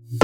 Welcome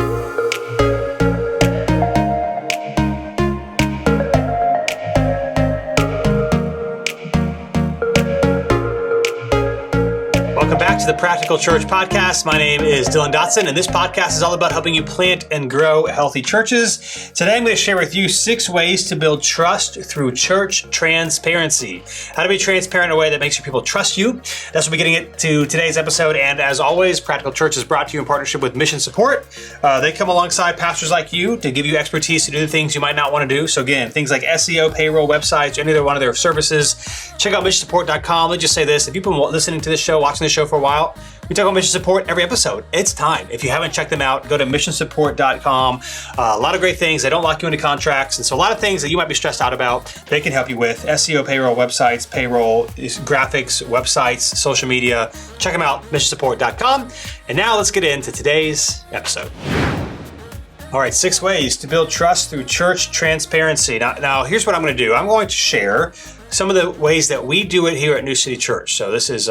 back to the Practical Church Podcast. My name is Dylan Dotson, and this podcast is all about helping you plant and grow healthy churches. Today, I'm going to share with you 6 ways to build trust through church transparency. How to be transparent in a way that makes your people trust you. That's what we're getting into today's episode. And as always, Practical Church is brought to you in partnership with Mission Support. They come alongside pastors like you to give you expertise to do the things you might not want to do. So again, things like SEO, payroll, websites, any other one of their services. Check out missionsupport.com. Let me just say this. If you've been listening to this show, watching this show for a while, we talk about mission support every episode. It's time. If you haven't checked them out, go to missionsupport.com. A lot of great things. They don't lock you into contracts. And so a lot of things that you might be stressed out about, they can help you with. SEO, payroll, websites, payroll, graphics, websites, social media. Check them out, missionsupport.com. And now let's get into today's episode. All right, 6 ways to build trust through church transparency. Now here's what I'm going to do. I'm going to share some of the ways that we do it here at New City Church. So this is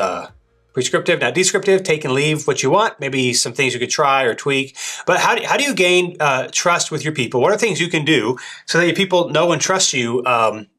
prescriptive, not descriptive. Take and leave what you want. Maybe some things you could try or tweak. But how do you gain trust with your people? What are things you can do so that your people know and trust you,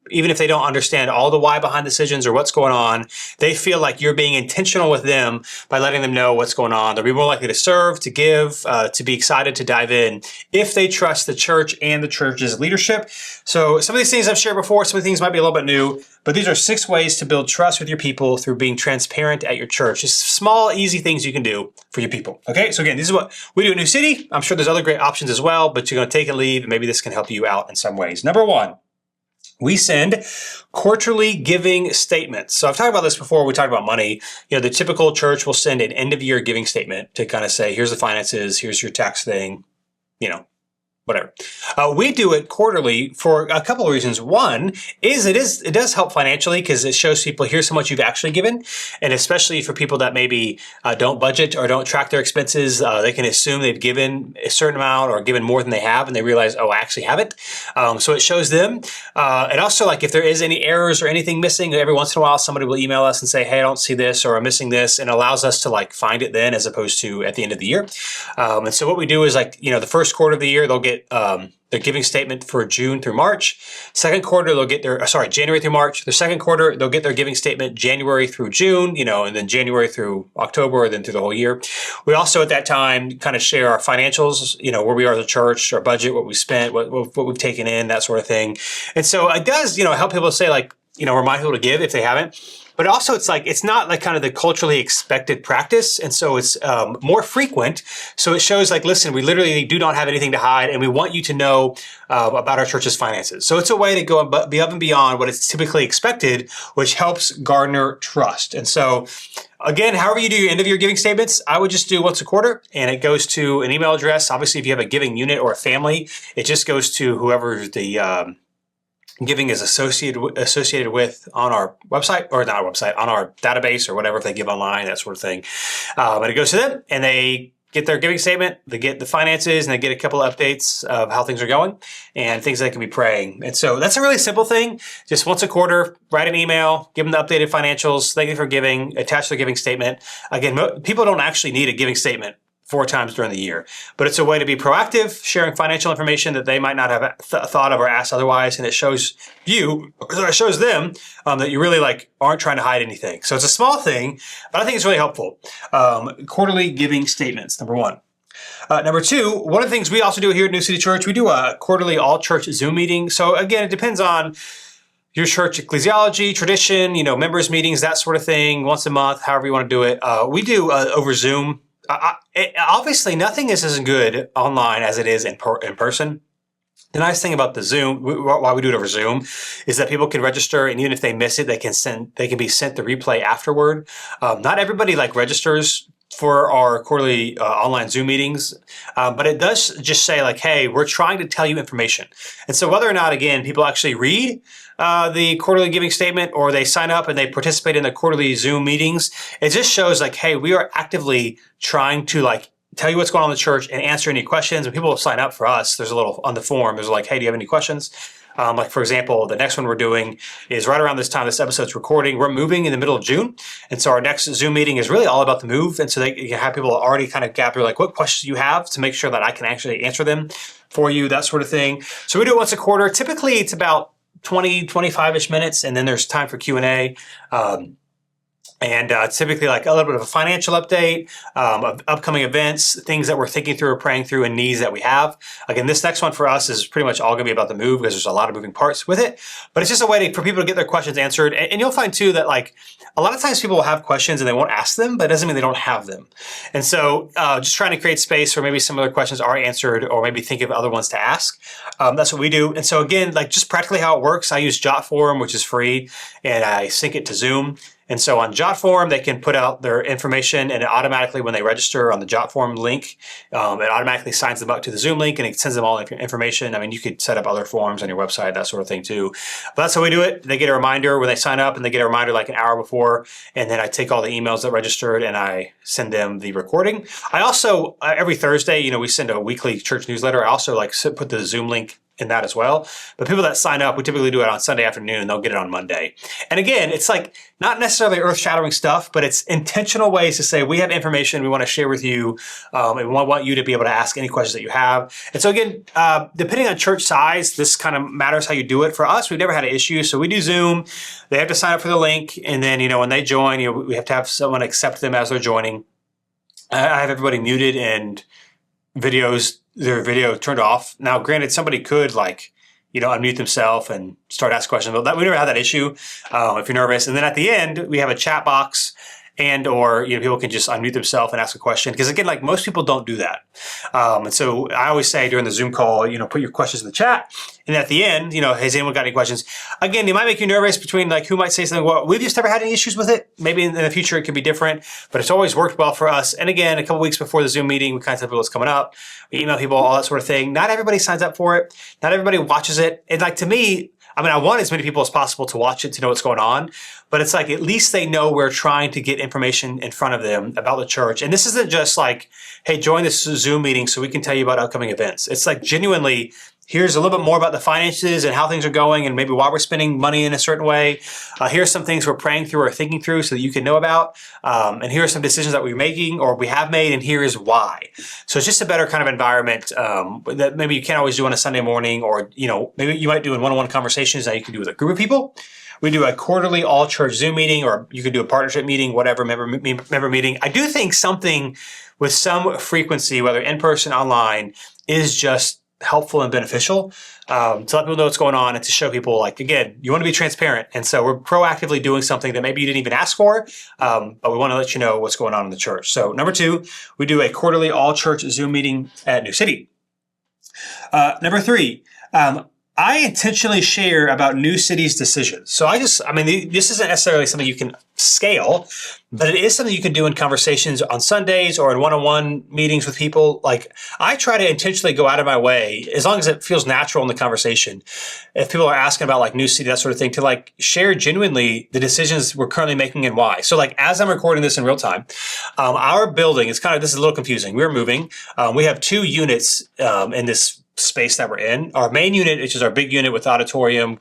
even if they don't understand all the why behind decisions or what's going on? They feel like you're being intentional with them by letting them know what's going on. They'll be more likely to serve, to give, to be excited to dive in if they trust the church and the church's leadership. So some of these things I've shared before, some of the things might be a little bit new, but these are 6 ways to build trust with your people through being transparent at your church. Just small, easy things you can do for your people. Okay, so again, this is what we do at New City. I'm sure there's other great options as well, but you're going to take and leave, and maybe this can help you out in some ways. Number 1. We send quarterly giving statements. So I've talked about this before. We talked about money. You know, the typical church will send an end of year giving statement to kind of say, here's the finances, here's your tax thing, whatever. We do it quarterly for a couple of reasons. One is it does help financially because it shows people here's how much you've actually given. And especially for people that maybe don't budget or don't track their expenses, they can assume they've given a certain amount or given more than they have, and they realize, oh, I actually haven't. So it shows them. And also, like, if there is any errors or anything missing, every once in a while somebody will email us and say, hey, I don't see this or I'm missing this, and it allows us to like find it then as opposed to at the end of the year. And so what we do is the first quarter of the year, they'll get their giving statement for June through March. Second quarter, they'll get January through March. The second quarter, they'll get their giving statement January through June, and then January through October, and then through the whole year. We also at that time kind of share our financials, where we are as a church, our budget, what we spent, what we've taken in, that sort of thing. And so it does, help people say remind people to give if they haven't. But also it's not like kind of the culturally expected practice. And so it's more frequent. So it shows listen, we literally do not have anything to hide and we want you to know about our church's finances. So it's a way to go above and beyond what is typically expected, which helps garner trust. And so again, however you do your end of year giving statements, I would just do once a quarter and it goes to an email address. Obviously, if you have a giving unit or a family, it just goes to whoever the giving is associated with on our website, or not our website, on our database or whatever, if they give online, that sort of thing. But it goes to them and they get their giving statement, they get the finances, and they get a couple of updates of how things are going and things they can be praying. And so that's a really simple thing. Just once a quarter, write an email, give them the updated financials, thank you for giving, attach their giving statement. Again, people don't actually need a giving statement 4 times during the year. But it's a way to be proactive, sharing financial information that they might not have thought of or asked otherwise. And it shows them that you really aren't trying to hide anything. So it's a small thing, but I think it's really helpful. Quarterly giving statements, number 1. Number 2, one of the things we also do here at New City Church, we do a quarterly all-church Zoom meeting. So again, it depends on your church ecclesiology, tradition, members meetings, that sort of thing, once a month, however you want to do it. We do over Zoom. Obviously, nothing is as good online as it is in person. The nice thing about the Zoom, why we do it over Zoom, is that people can register, and even if they miss it, they can be sent the replay afterward. Not everybody registers for our quarterly online Zoom meetings, but it does just say hey, we're trying to tell you information. And so whether or not, again, people actually read the quarterly giving statement or they sign up and they participate in the quarterly Zoom meetings, it just shows hey, we are actively trying to tell you what's going on in the church and answer any questions. When people sign up for us, there's a little on the form, there's hey, do you have any questions? Like, for example, the next one we're doing is right around this time this episode's recording. We're moving in the middle of June. And so our next Zoom meeting is really all about the move. And so they have people already kind of gather like what questions you have to make sure that I can actually answer them for you, that sort of thing. So we do it once a quarter. Typically, it's about 20, 25-ish minutes, and then there's time for Q&A. And typically like a little bit of a financial update, of upcoming events, things that we're thinking through or praying through, and needs that we have. Again, this next one for us is pretty much all going to be about the move because there's a lot of moving parts with it. But it's just a way for people to get their questions answered. And you'll find too that like a lot of times people will have questions and they won't ask them, but it doesn't mean they don't have them. And so just trying to create space where maybe some other questions are answered or maybe think of other ones to ask. That's what we do. And so again, like just practically how it works, I use JotForm, which is free, and I sync it to Zoom. And so on JotForm, they can put out their information, and it automatically, when they register on the JotForm link, it automatically signs them up to the Zoom link, and it sends them all information. I mean, you could set up other forms on your website, that sort of thing too. But that's how we do it. They get a reminder when they sign up, and they get a reminder like an hour before, and then I take all the emails that registered, and I send them the recording. I also, every Thursday, we send a weekly church newsletter. I also put the Zoom link in that as well. But people that sign up, we typically do it on Sunday afternoon, and they'll get it on Monday. And again, it's like not necessarily earth-shattering stuff, but it's intentional ways to say we have information we want to share with you, and we want you to be able to ask any questions that you have. And so again, depending on church size, this kind of matters how you do it. For us, we've never had an issue. So we do Zoom. They have to sign up for the link, and then when they join, we have to have someone accept them as they're joining. I have everybody muted and their video turned off. Now, granted, somebody could unmute themselves and start asking questions, but we never had that issue if you're nervous. And then at the end, we have a chat box or people can just unmute themselves and ask a question. Because again, like most people don't do that. And so I always say during the Zoom call, put your questions in the chat. And at the end, has anyone got any questions? Again, it might make you nervous between who might say something. Well, we've just never had any issues with it. Maybe in the future it could be different, but it's always worked well for us. And again, a couple weeks before the Zoom meeting, we kind of tell people what's coming up. We email people, all that sort of thing. Not everybody signs up for it. Not everybody watches it. And to me, I want as many people as possible to watch it, to know what's going on. But it's at least they know we're trying to get information in front of them about the church. And this isn't just hey, join this Zoom meeting so we can tell you about upcoming events. It's genuinely, here's a little bit more about the finances and how things are going and maybe why we're spending money in a certain way. Here's some things we're praying through or thinking through so that you can know about. And here are some decisions that we're making or we have made, and here is why. So it's just a better kind of environment that maybe you can't always do on a Sunday morning, or maybe you might do in one-on-one conversations that you can do with a group of people. We do a quarterly all-church Zoom meeting, or you could do a partnership meeting, whatever, member meeting. I do think something with some frequency, whether in person, online, is just helpful and beneficial to let people know what's going on and to show people, again, you want to be transparent. And so we're proactively doing something that maybe you didn't even ask for, but we want to let you know what's going on in the church. So number 2, we do a quarterly all-church Zoom meeting at New City. Number 3, I intentionally share about New City's decisions. So this isn't necessarily something you can scale, but it is something you can do in conversations on Sundays or in one-on-one meetings with people. I try to intentionally go out of my way, as long as it feels natural in the conversation. If people are asking about New City, that sort of thing, to share genuinely the decisions we're currently making and why. So as I'm recording this in real time, our building is this is a little confusing. We're moving. We have 2 units in this space that we're in. Our main unit, which is our big unit with auditorium,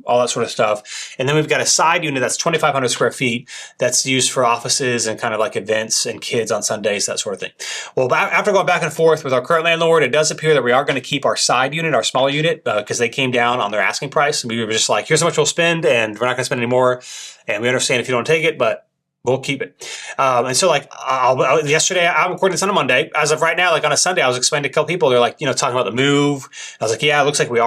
all that sort of stuff. And then we've got a side unit that's 2,500 square feet that's used for offices and events and kids on Sundays, that sort of thing. Well, after going back and forth with our current landlord, it does appear that we are going to keep our side unit, our smaller unit, because they came down on their asking price. And we were just here's how much we'll spend, and we're not going to spend any more. And we understand if you don't take it, but we'll keep it. And so yesterday, I recorded this on a Monday. As of right now, on a Sunday, I was explaining to a couple people, they're talking about the move. I was yeah, it looks like we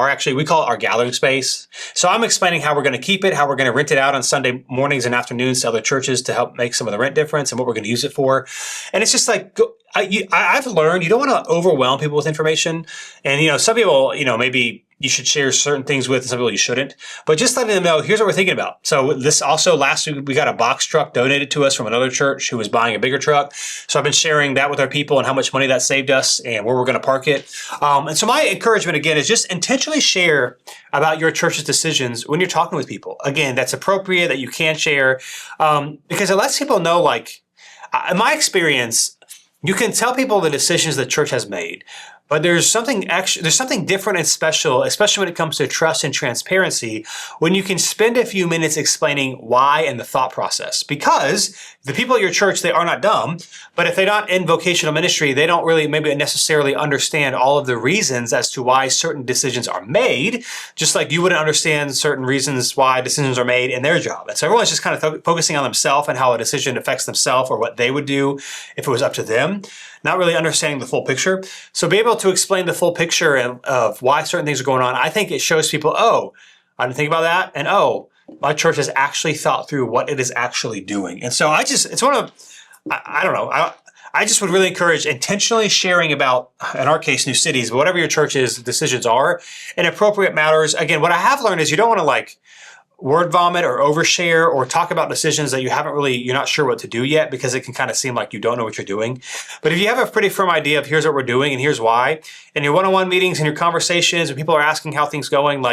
call it our gathering space. So I'm explaining how we're going to keep it, how we're going to rent it out on Sunday mornings and afternoons to other churches to help make some of the rent difference and what we're going to use it for. And it's just I've learned you don't want to overwhelm people with information. And, some people, maybe you should share certain things with, and some people you shouldn't. But just letting them know, here's what we're thinking about. So this also, last week, we got a box truck donated to us from another church who was buying a bigger truck. So I've been sharing that with our people and how much money that saved us and where we're going to park it. And so my encouragement, again, is just intentionally share about your church's decisions when you're talking with people. Again, that's appropriate, that you can share, because it lets people know, in my experience, you can tell people the decisions the church has made, But there's something different and special, especially when it comes to trust and transparency, when you can spend a few minutes explaining why and the thought process. Because the people at your church, they are not dumb, but if they're not in vocational ministry, they don't really maybe necessarily understand all of the reasons as to why certain decisions are made, just like you wouldn't understand certain reasons why decisions are made in their job. And so everyone's just kind of focusing on themselves and how a decision affects themselves or what they would do if it was up to them, not really understanding the full picture. So be able to explain the full picture of why certain things are going on. I think it shows people, oh, I didn't think about that. And oh, my church has actually thought through what it is actually doing. And so I just would really encourage intentionally sharing about, in our case, New Cities, but whatever your church's decisions are, in appropriate matters. Again, what I have learned is you don't want to word vomit or overshare or talk about decisions that you're not sure what to do yet, because it can kind of seem like you don't know what you're doing. But if you have a pretty firm idea of here's what we're doing and here's why, in your one-on-one meetings and your conversations, when people are asking how things going,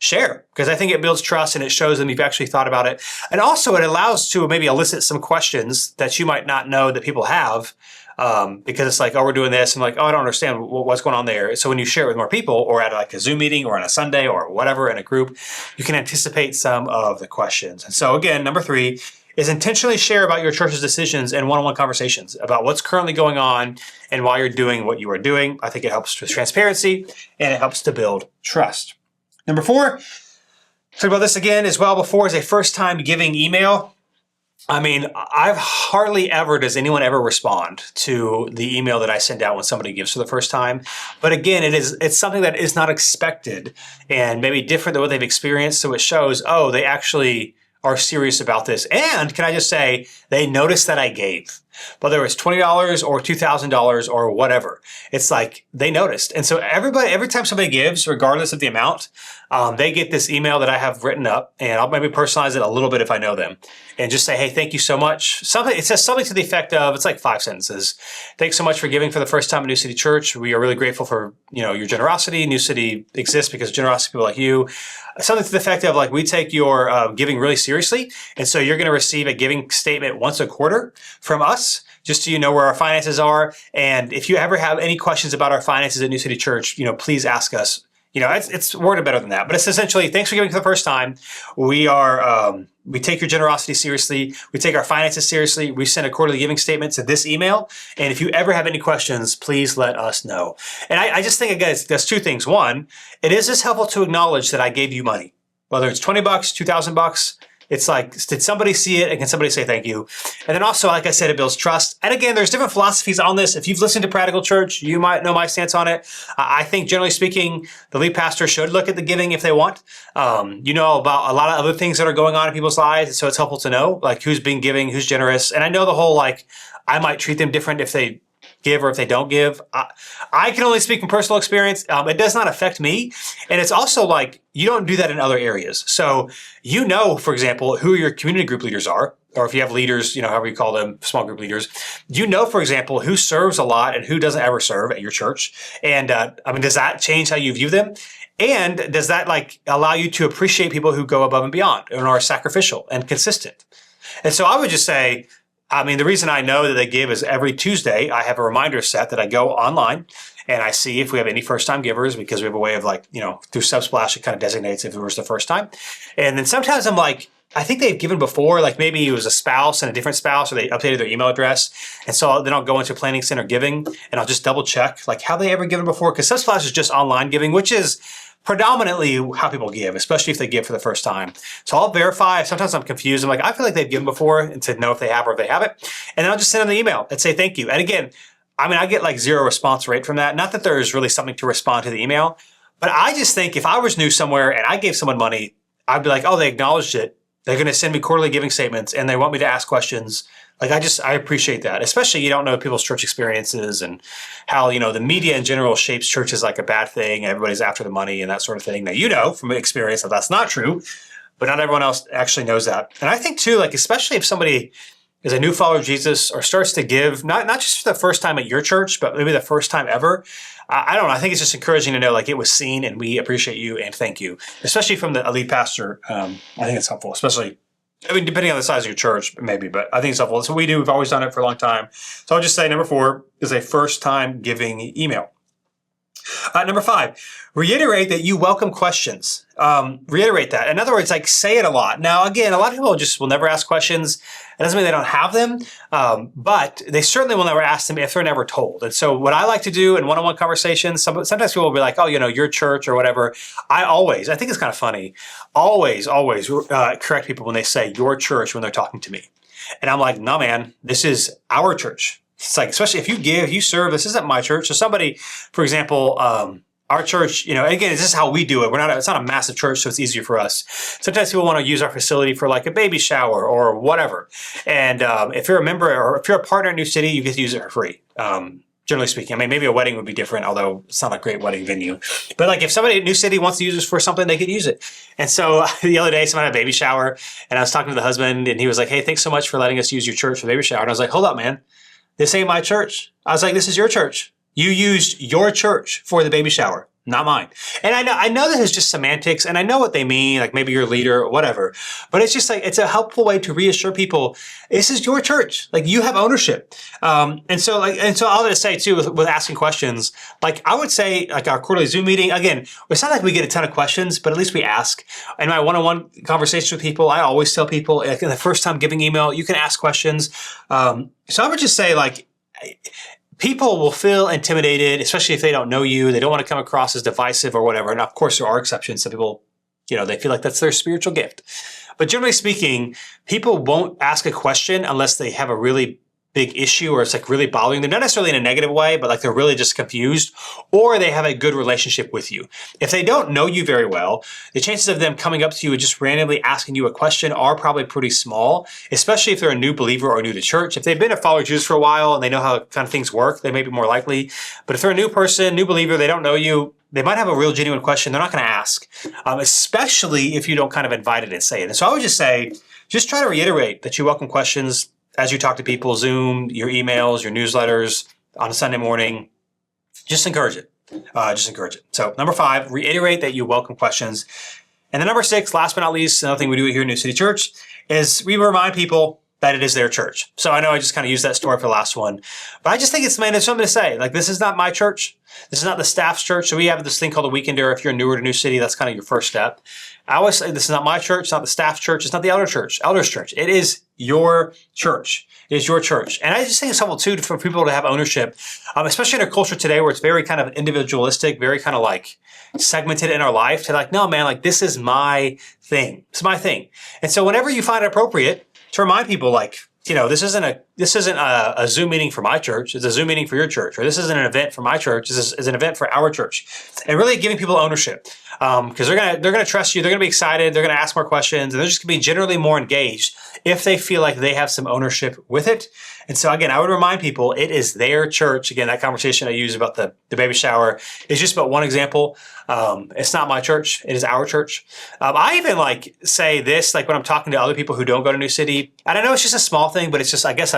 share, because I think it builds trust and it shows them you've actually thought about it. And also it allows to maybe elicit some questions that you might not know that people have, because it's like, oh, we're doing this. And oh, I don't understand what's going on there. So when you share it with more people or at a Zoom meeting or on a Sunday or whatever in a group, you can anticipate some of the questions. And so again, number 3 is intentionally share about your church's decisions and one-on-one conversations about what's currently going on and why you're doing what you are doing. I think it helps with transparency and it helps to build trust. Number 4, talked about this again as well before, is a first-time giving email. I mean, I've hardly ever does anyone ever respond to the email that I send out when somebody gives for the first time. But again, it's something that is not expected and maybe different than what they've experienced. So it shows, oh, they actually are serious about this. And can I just say, they noticed that I gave. Whether it's $20 or $2,000 or whatever, it's like they noticed. And so every time somebody gives, regardless of the amount, they get this email that I have written up, and I'll maybe personalize it a little bit if I know them, and just say, hey, thank you so much. It says something to the effect of, it's like 5 sentences. Thanks so much for giving for the first time at New City Church. We are really grateful for your generosity. New City exists because of generosity of people like you. Something to the effect of we take your giving really seriously, and so you're going to receive a giving statement once a quarter from us, just so you know where our finances are. And if you ever have any questions about our finances at New City Church, please ask us. It's worded better than that, but it's essentially, thanks for giving for the first time. We take your generosity seriously. We take our finances seriously. We send a quarterly giving statement to this email. And if you ever have any questions, please let us know. And I just think, again, there's 2 things. One, it is just helpful to acknowledge that I gave you money, whether it's $20, $2,000. It's like, did somebody see it and can somebody say thank you? And then also, like I said, it builds trust. And again, there's different philosophies on this. If you've listened to Practical Church, you might know my stance on it. I think generally speaking, the lead pastor should look at the giving if they want. About a lot of other things that are going on in people's lives. So it's helpful to know who's been giving, who's generous. And I know the whole, I might treat them different if they give or if they don't give. I can only speak from personal experience. It does not affect me. And it's also you don't do that in other areas. So for example, who your community group leaders are, or if you have leaders, however you call them, small group leaders, for example, who serves a lot and who doesn't ever serve at your church. And does that change how you view them? And does that allow you to appreciate people who go above and beyond and are sacrificial and consistent? And so I would just say, the reason I know that they give is every Tuesday, I have a reminder set that I go online and I see if we have any first-time givers, because we have a way of through Subsplash, it kind of designates if it was the first time. And then sometimes I'm I think they've given before, maybe it was a spouse and a different spouse, or they updated their email address. And so then I'll go into Planning Center Giving and I'll just double check, have they ever given before? Because Subsplash is just online giving, which is predominantly how people give, especially if they give for the first time. So I'll verify. Sometimes I'm confused. I'm I feel like they've given before, and to know if they have or if they haven't. And then I'll just send them the email and say thank you. And again, I get 0 response rate from that. Not that there's really something to respond to the email, but I just think if I was new somewhere and I gave someone money, I'd be oh, they acknowledged it. They're going to send me quarterly giving statements and they want me to ask questions. I appreciate that, especially you don't know people's church experiences and how, the media in general shapes churches like a bad thing. Everybody's after the money and that sort of thing. Now, from experience that that's not true, but not everyone else actually knows that. And I think too, especially if somebody is a new follower of Jesus or starts to give, not just for the first time at your church, but maybe the first time ever, I don't know. I think it's just encouraging to know it was seen and we appreciate you and thank you, especially from the lead pastor. I think it's helpful, especially, depending on the size of your church, maybe, but I think it's helpful. That's what we do. We've always done it for a long time. So I'll just say number 4 is a first-time giving email. Number 5, reiterate that you welcome questions. Reiterate that. In other words, like say it a lot. Now, again, a lot of people just will never ask questions. It doesn't mean they don't have them, but they certainly will never ask them if they're never told. And so what I like to do in one-on-one conversations, sometimes people will be like, oh, your church or whatever. I think it's kind of funny, always correct people when they say your church when they're talking to me. And I'm like, no, man, this is our church. It's like, especially if you give, you serve, this isn't my church. So somebody, for example, our church, again, this is how we do it. It's not a massive church, so it's easier for us. Sometimes people want to use our facility for like a baby shower or whatever. And if you're a member or if you're a partner in New City, you get to use it for free. Generally speaking, I mean, maybe a wedding would be different, although it's not a great wedding venue. But like if somebody at New City wants to use this for something, they could use it. And so the other day, someone had a baby shower, and I was talking to the husband, and he was like, hey, thanks so much for letting us use your church for the baby shower. And I was like, hold up, man. This ain't my church. I was like, this is your church. You used your church for the baby shower, not mine. And I know this is just semantics, and I know what they mean, like maybe your leader or whatever, but it's just like, it's a helpful way to reassure people, this is your church. Like you have ownership. And so I'll just say too, with asking questions, like I would say like our quarterly Zoom meeting, again, it's not like we get a ton of questions, but at least we ask. In my one-on-one conversations with people, I always tell people, like the first time giving email, you can ask questions. So I would just say like, people will feel intimidated, especially if they don't know you. They don't want to come across as divisive or whatever. And of course, there are exceptions. Some people, they feel like that's their spiritual gift. But generally speaking, people won't ask a question unless they have a really big issue or it's like really bothering them. Not necessarily in a negative way, but like they're really just confused or they have a good relationship with you. If they don't know you very well, the chances of them coming up to you and just randomly asking you a question are probably pretty small, especially if they're a new believer or new to church. If they've been a follower of Jesus for a while and they know how kind of things work, they may be more likely. But if they're a new person, new believer, they don't know you, they might have a real genuine question. They're not going to ask, especially if you don't kind of invite it and say it. And so I would just say, just try to reiterate that you welcome questions as you talk to people, Zoom, your emails, your newsletters on a Sunday morning. Just encourage it. So number 5, reiterate that you welcome questions. And then number 6, last but not least, another thing we do here at New City Church is we remind people that it is their church. So I know I just kind of used that story for the last one, but I just think there's something to say. Like, this is not my church. This is not the staff's church. So we have this thing called a weekender. If you're newer to New City, that's kind of your first step. I always say this is not my church. It's not the staff's church. It's not the elder's church. It is your church. It is your church. And I just think it's helpful too for people to have ownership, especially in our culture today where it's very kind of individualistic, very kind of like segmented in our life to like, no, man, like this is my thing. It's my thing. And so whenever you find it appropriate to remind people like, this isn't a Zoom meeting for my church. It's a Zoom meeting for your church. Or this isn't an event for my church. This is an event for our church. And really giving people ownership. Because they're gonna trust you. They're gonna be excited. They're gonna ask more questions. And they're just gonna be generally more engaged if they feel like they have some ownership with it. And so again, I would remind people it is their church. Again, that conversation I use about the baby shower is just about one example. It's not my church. It is our church. I even like say this, like when I'm talking to other people who don't go to New City, and I know it's just a small thing, but it's just, I guess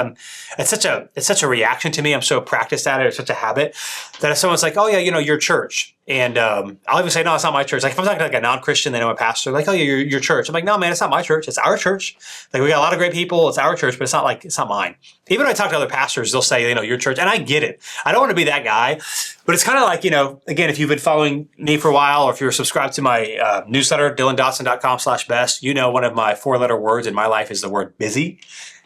it's such a reaction to me. I'm so practiced at it. It's such a habit that if someone's like, oh yeah, your church. And I'll even say, no, it's not my church. Like if I'm talking to like a non-Christian, they know a pastor, like, oh yeah, your church. I'm like, no, man, it's not my church. It's our church. Like we got a lot of great people. It's our church, but it's not mine. Even when I talk to other pastors, they'll say, your church. And I get it. I don't want to be that guy, but it's kind of like, again, if you've been following me for a while, or if you're subscribed to my newsletter, DylanDotson.com/best, one of my 4-letter words in my life is the word busy.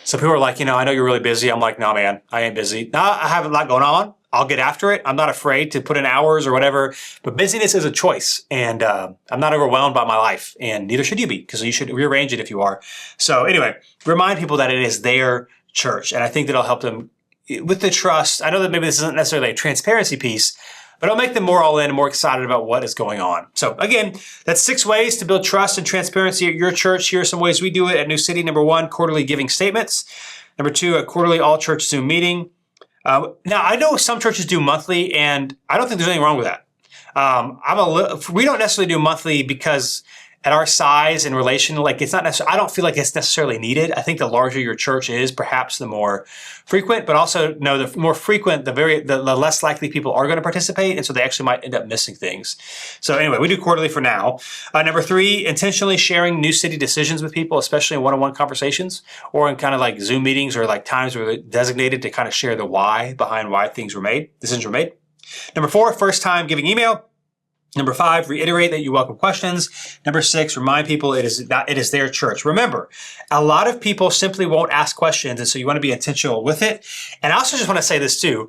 So people are like, I know you're really busy. I'm like, no, man, I ain't busy. No, I have a lot going on. I'll get after it. I'm not afraid to put in hours or whatever, but busyness is a choice. And I'm not overwhelmed by my life, and neither should you be, because you should rearrange it if you are. So anyway, remind people that it is their church. And I think that'll help them with the trust. I know that maybe this isn't necessarily a transparency piece, but it'll make them more all in and more excited about what is going on. So again, that's 6 ways to build trust and transparency at your church. Here are some ways we do it at New City. Number 1, quarterly giving statements. Number 2, a quarterly all-church Zoom meeting. Now, I know some churches do monthly, and I don't think there's anything wrong with that. We don't necessarily do monthly because at our size and relation, like it's not necessarily, I don't feel like it's necessarily needed. I think the larger your church is, perhaps the more frequent, but also the more frequent, the less likely people are going to participate. And so they actually might end up missing things. So anyway, we do quarterly for now. Number 3, intentionally sharing New City decisions with people, especially in one-on-one conversations or in kind of like Zoom meetings or like times where they're designated to kind of share the why behind why decisions were made. Number 4, first time giving email. Number 5, reiterate that you welcome questions. Number 6, remind people it is their church. Remember, a lot of people simply won't ask questions, and so you want to be intentional with it. And I also just want to say this too.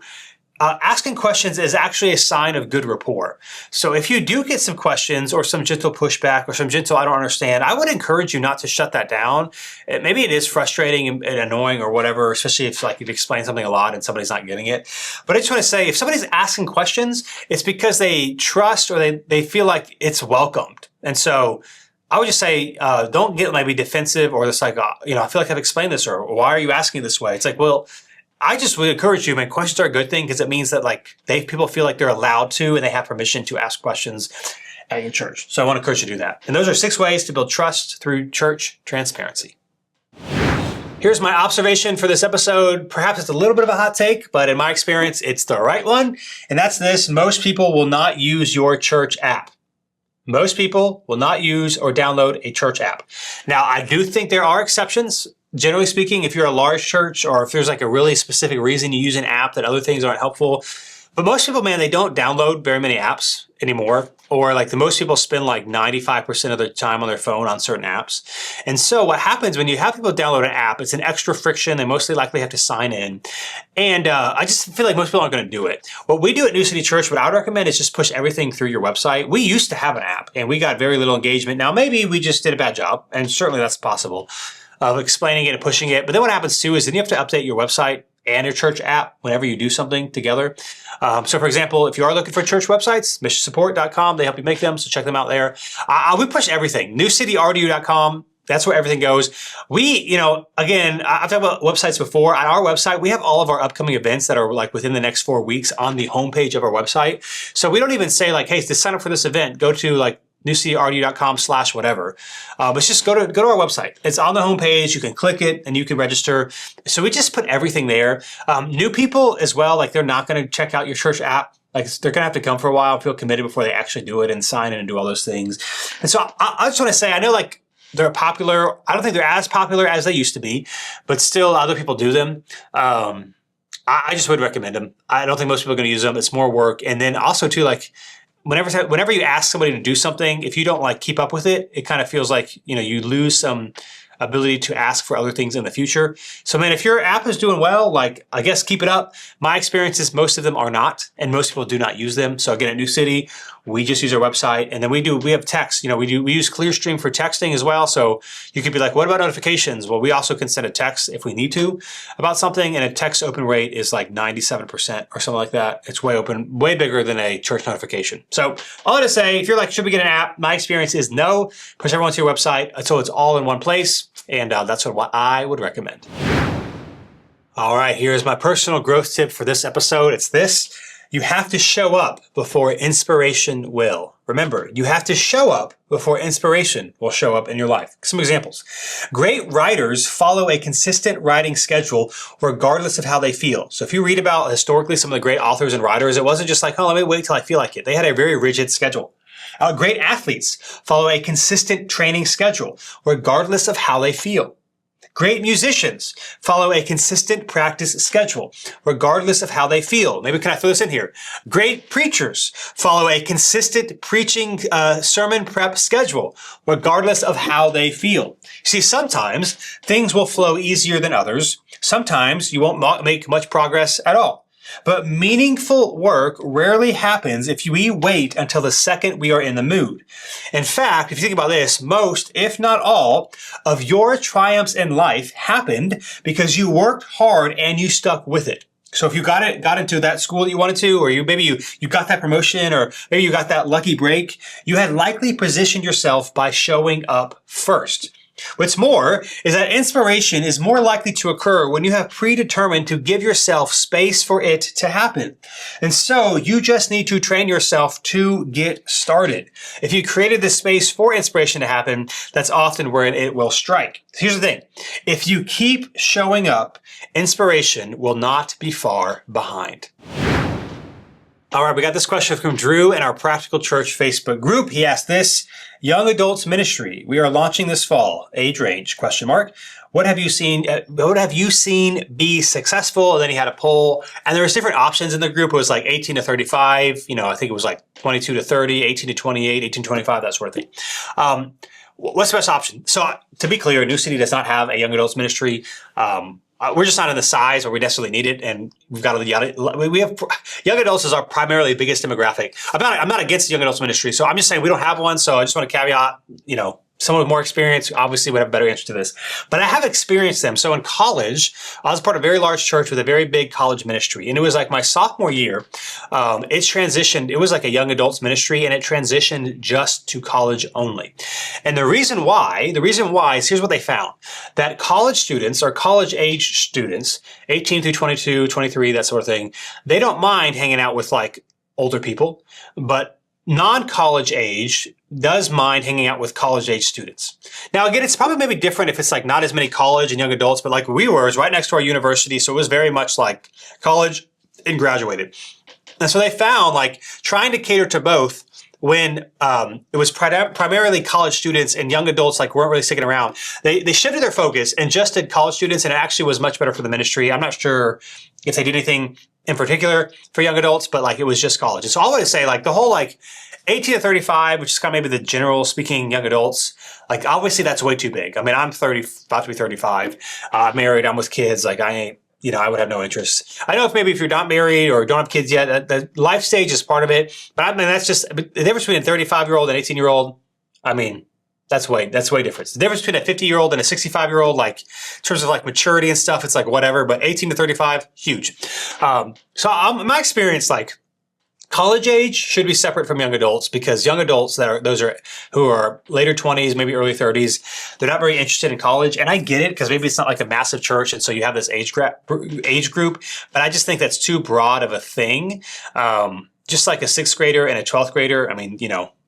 Asking questions is actually a sign of good rapport. So if you do get some questions or some gentle pushback or some gentle, I don't understand, I would encourage you not to shut that down. Maybe it is frustrating and annoying or whatever, especially if you've explained something a lot and somebody's not getting it. But I just want to say, if somebody's asking questions, it's because they trust or they feel like it's welcomed. And so I would just say, don't get maybe defensive or just like, I feel like I've explained this, or why are you asking this way? It's like, well, I just would encourage you, questions are a good thing because it means that people feel like they're allowed to and they have permission to ask questions at your church. So I want to encourage you to do that. And those are 6 ways to build trust through church transparency. Here's my observation for this episode. Perhaps it's a little bit of a hot take, but in my experience, it's the right one. And that's this: most people will not use your church app. Most people will not use or download a church app. Now, I do think there are exceptions. Generally speaking, if you're a large church or if there's a really specific reason you use an app that other things aren't helpful. But most people, they don't download very many apps anymore. Or the most people spend 95% of their time on their phone on certain apps. And so what happens when you have people download an app, it's an extra friction. They mostly likely have to sign in. And I just feel like most people aren't going to do it. What we do at New City Church, what I would recommend is just push everything through your website. We used to have an app and we got very little engagement. Now, maybe we just did a bad job, and certainly that's possible, of explaining it and pushing it. But then what happens too is then you have to update your website and your church app whenever you do something together. So for example, if you are looking for church websites, missionsupport.com, they help you make them, so check them out there. We push everything. newcityrdu.com, that's where everything goes. We, again, I've talked about websites before. On our website, we have all of our upcoming events that are within the next 4 weeks on the homepage of our website. So we don't even say hey, to sign up for this event, go to newcityrdu.com/whatever. But just go to our website. It's on the homepage. You can click it and you can register. So we just put everything there. New people as well, they're not going to check out your church app. They're going to have to come for a while and feel committed before they actually do it and sign in and do all those things. And so I just want to say, I know they're popular. I don't think they're as popular as they used to be, but still other people do them. I just would recommend them. I don't think most people are going to use them. It's more work. And then also too, whenever you ask somebody to do something, if you don't keep up with it, it kind of feels like, you lose some ability to ask for other things in the future. So if your app is doing well, I guess keep it up. My experience is most of them are not, and most people do not use them. So again, at New City, we just use our website, and then we have text. We use ClearStream for texting as well. So you could be what about notifications? Well, we also can send a text if we need to about something, and a text open rate is 97% or something like that. It's way bigger than a church notification. So all to say, if you're should we get an app? My experience is no. Push everyone to your website until it's all in one place, and that's what I would recommend. All right, here's my personal growth tip for this episode. It's this: you have to show up before inspiration will. Remember, you have to show up before inspiration will show up in your life. Some examples. Great writers follow a consistent writing schedule regardless of how they feel. So if you read about historically some of the great authors and writers, it wasn't just let me wait till I feel like it. They had a very rigid schedule. Great athletes follow a consistent training schedule regardless of how they feel. Great musicians follow a consistent practice schedule, regardless of how they feel. Maybe can I throw this in here? Great preachers follow a consistent preaching sermon prep schedule, regardless of how they feel. See, sometimes things will flow easier than others. Sometimes you won't make much progress at all. But meaningful work rarely happens if we wait until the second we are in the mood. In fact, if you think about this, most, if not all, of your triumphs in life happened because you worked hard and you stuck with it. So if you got into that school that you wanted to, or you got that promotion, or maybe you got that lucky break, you had likely positioned yourself by showing up first. What's more is that inspiration is more likely to occur when you have predetermined to give yourself space for it to happen. And so you just need to train yourself to get started. If you created this space for inspiration to happen, that's often where it will strike. Here's the thing. If you keep showing up, inspiration will not be far behind. All right, we got this question from Drew in our Practical Church Facebook group. He asked this: young adults ministry. We are launching this fall. Age range? ? What have you seen? What have you seen be successful? And then he had a poll, and there was different options in the group. It was like 18 to 35. I think it was like 22 to 30, 18 to 28, 18 to 25, that sort of thing. What's the best option? So to be clear, New City does not have a young adults ministry. We're just not in the size where we necessarily need it, and we have young adults is our primarily biggest demographic. I'm not against the young adults ministry, so I'm just saying we don't have one. So I just want to caveat, someone with more experience obviously would have a better answer to this. But I have experienced them. So in college, I was part of a very large church with a very big college ministry. And it was like my sophomore year, it transitioned. It was like a young adults ministry, and it transitioned just to college only. And the reason why is, here's what they found. That college students or college age students, 18 through 22, 23, that sort of thing, they don't mind hanging out with like older people, but non-college age does mind hanging out with college age students. Now, again, it's probably maybe different if it's like not as many college and young adults, but like we were, it was right next to our university. So it was very much like college and graduated. And so they found like trying to cater to both when it was primarily college students and young adults like weren't really sticking around. They shifted their focus and just did college students, and it actually was much better for the ministry. I'm not sure if they did anything in particular for young adults, but like it was just college. And so I always say like the whole like 18 to 35, which is kind of maybe the general speaking young adults, like obviously that's way too big. I mean, I'm 30, about to be 35. I'm married, I'm with kids. Like I ain't, I would have no interest. I know if you're not married or don't have kids yet, the life stage is part of it. But I mean, that's just the difference between a 35-year-old and 18-year-old. I mean, that's way different. The difference between a 50-year-old and a 65-year-old, like in terms of like maturity and stuff, it's like whatever. But 18 to 35, huge. So my experience, like college age should be separate from young adults, because young adults who are later 20s, maybe early 30s, they're not very interested in college. And I get it, because maybe it's not like a massive church, and so you have this age group. But I just think that's too broad of a thing. Just like a 6th grader and a 12th grader, I mean,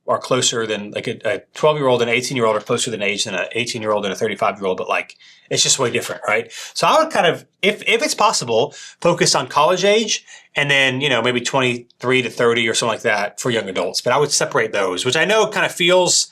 are closer than like a 12-year-old and an 18-year-old are closer than age than an 18-year-old and a 35-year-old, but like it's just way different, right? So I would kind of, if it's possible, focus on college age, and then, maybe 23 to 30 or something like that for young adults. But I would separate those, which I know kind of feels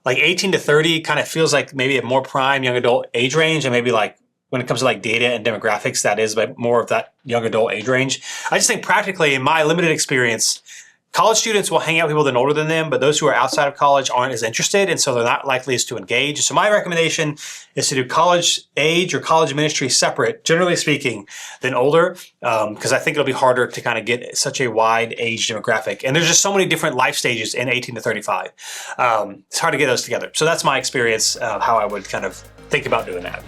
like 18 to 30 kind of feels like maybe a more prime young adult age range, and maybe like when it comes to like data and demographics, that is more of that young adult age range. I just think practically, in my limited experience, college students will hang out with people that are older than them, but those who are outside of college aren't as interested, and so they're not likely as to engage. So my recommendation is to do college age or college ministry separate, generally speaking, than older, because I think it'll be harder to kind of get such a wide age demographic. And there's just so many different life stages in 18 to 35. It's hard to get those together. So that's my experience of how I would kind of think about doing that.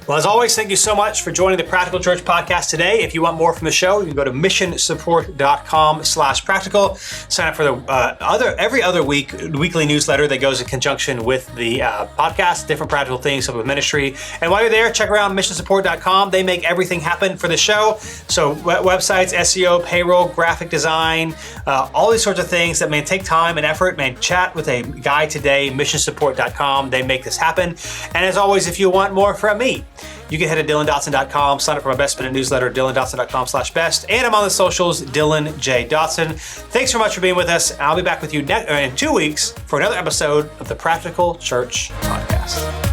Well, as always, thank you so much for joining the Practical Church podcast today. If you want more from the show, you can go to missionsupport.com/practical. Sign up for the every other weekly newsletter that goes in conjunction with the podcast, different practical things, stuff with ministry. And while you're there, check around missionsupport.com. They make everything happen for the show. So websites, SEO, payroll, graphic design, all these sorts of things that may take time and effort. Man, chat with a guy today, missionsupport.com. They make this happen. And as always, if you want more from me, you can head to DylanDotson.com, sign up for my Best Minute newsletter, DylanDotson.com/best, and I'm on the socials, Dylan J. Dotson. Thanks so much for being with us. I'll be back with you in 2 weeks for another episode of the Practical Church Podcast.